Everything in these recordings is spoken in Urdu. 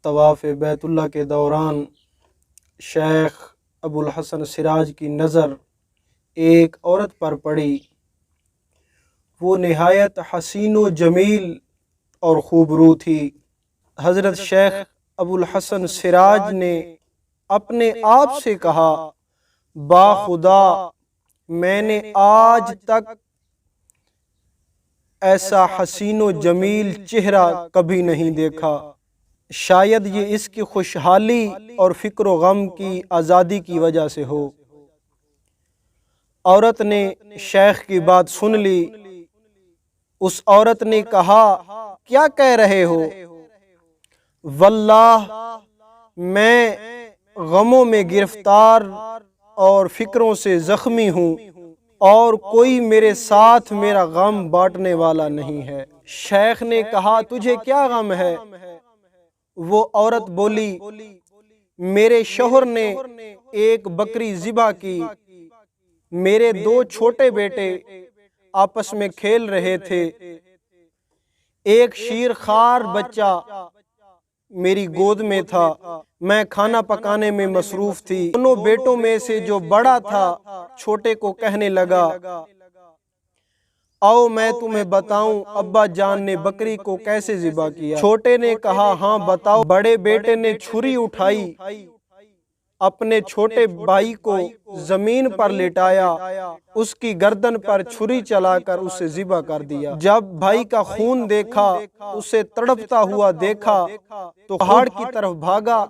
طواف بیت اللہ کے دوران شیخ ابو الحسن سراج کی نظر ایک عورت پر پڑی۔ وہ نہایت حسین و جمیل اور خوبرو تھی۔ حضرت شیخ ابو الحسن سراج نے اپنے آپ سے کہا، با خدا میں نے آج تک ایسا حسین و جمیل چہرہ کبھی نہیں دیکھا، شاید یہ اس کی خوشحالی اور فکر و غم کی آزادی کی وجہ سے ہو۔ عورت نے شیخ کی بات سن لی۔ اس عورت نے کہا، کیا کہہ رہے ہو؟ واللہ میں غموں میں گرفتار اور فکروں سے زخمی ہوں اور کوئی میرے ساتھ میرا غم بانٹنے والا نہیں ہے۔ شیخ نے کہا، تجھے کیا غم ہے؟ وہ عورت بولی، میرے شوہر نے ایک بکری ذبح کی، میرے 2 چھوٹے بیٹے آپس میں کھیل رہے تھے، ایک شیر خوار بچہ میری گود میں تھا، میں کھانا پکانے میں مصروف تھی۔ دونوں بیٹوں میں سے جو بڑا تھا چھوٹے کو کہنے لگا، آؤ میں تمہیں بتاؤں ابا جان نے بکری کو کیسے ذبح کیا۔ چھوٹے نے کہا، ہاں بتاؤ۔ بڑے بیٹے نے چھری اٹھائی، اپنے چھوٹے بھائی کو زمین پر لٹایا، اس کی گردن پر چھری چلا کر اسے ذبح کر دیا۔ جب بھائی کا خون دیکھا، اسے تڑپتا ہوا دیکھا تو پہاڑ کی طرف بھاگا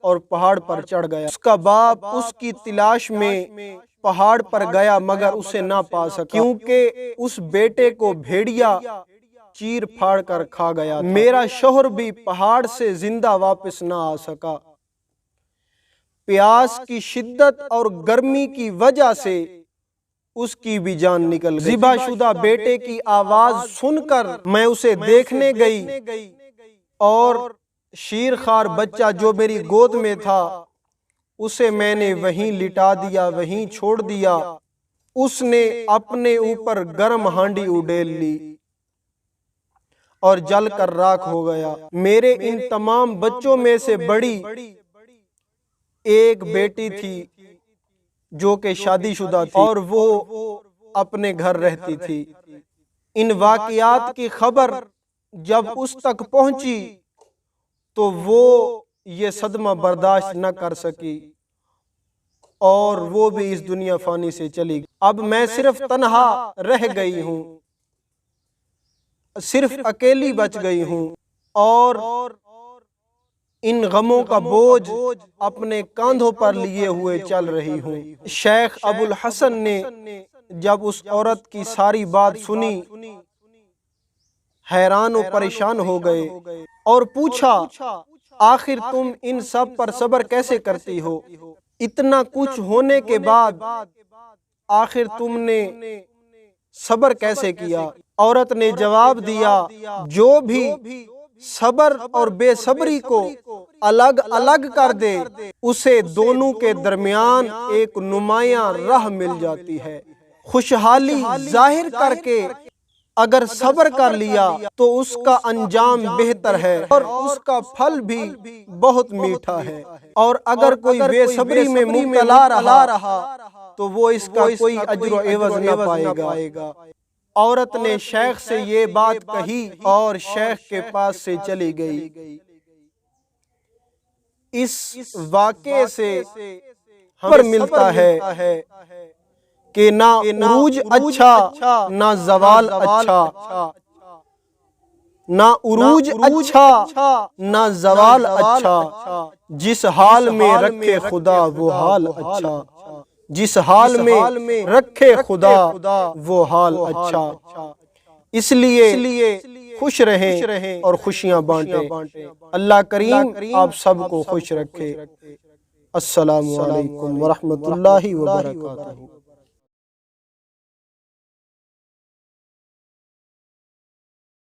اور پہاڑ پر چڑھ گیا۔ اس کا باپ اس کی تلاش میں پہاڑ پر گیا مگر اسے نہ پا سکا، کیونکہ اس بیٹے کو بھیڑیا چیر پھاڑ کر کھا گیا تھا۔ میرا شوہر بھی پہاڑ سے زندہ واپس نہ آ سکا، پیاس کی شدت اور گرمی کی وجہ سے اس کی بھی جان نکل گئی۔ ذبح شدہ بیٹے کی آواز سن کر میں اسے دیکھنے گئی اور شیرخوار بچہ جو میری گود میں تھا اسے میں نے وہیں لٹا دیا، وہیں چھوڑ دیا۔ اس نے اپنے اوپر گرم ہانڈی اڈیل لی اور جل کر راکھ ہو گیا۔ میرے ان تمام بچوں میں سے بڑی ایک بیٹی تھی جو کہ شادی شدہ تھی اور وہ اپنے گھر رہتی تھی۔ ان واقعات کی خبر جب اس تک پہنچی تو وہ یہ صدمہ برداشت نہ کر سکی اور وہ بھی اس دنیا فانی سے چلی گئی۔ اب میں صرف تنہا رہ گئی ہوں، صرف اکیلی بچ گئی ہوں اور ان غموں کا بوجھ اپنے کاندھوں پر لیے ہوئے چل رہی ہوں۔ شیخ ابو الحسن نے جب اس عورت کی ساری بات سنی حیران و پریشان ہو گئے اور پوچھا، آخر تم ان سب پر صبر کیسے کرتی ہو؟ اتنا کچھ ہونے کے بعد آخر تم نے صبر کیسے کیا؟ عورت نے جواب دیا، جو بھی صبر اور بے صبری کو الگ الگ کر دے اسے دونوں کے درمیان ایک نمایاں راہ مل جاتی ہے۔ خوشحالی ظاہر کر کے اگر صبر کر لیا تو اس کا انجام بہتر ہے اور اس کا پھل بھی بہت میٹھا ہے، اور اگر کوئی بے صبری میں مبتلا رہا تو وہ اس کا کوئی اجر و عوض نہ پائے گا۔ عورت نے شیخ سے یہ بات کہی اور شیخ کے پاس سے چلی گئی۔ اس واقعے سے ہمیں ملتا ہے کہ نہ عروج اچھا نہ زوال اچھا، نہ عروج اچھا نہ زوال اچھا، جس حال میں رکھے خدا وہ حال اچھا، جس حال میں رکھے خدا وہ حال اچھا۔ اس لیے خوش رہیں اور خوشیاں بانٹیں۔ اللہ کریم آپ سب کو خوش رکھے۔ السلام علیکم ورحمۃ اللہ وبرکاتہ۔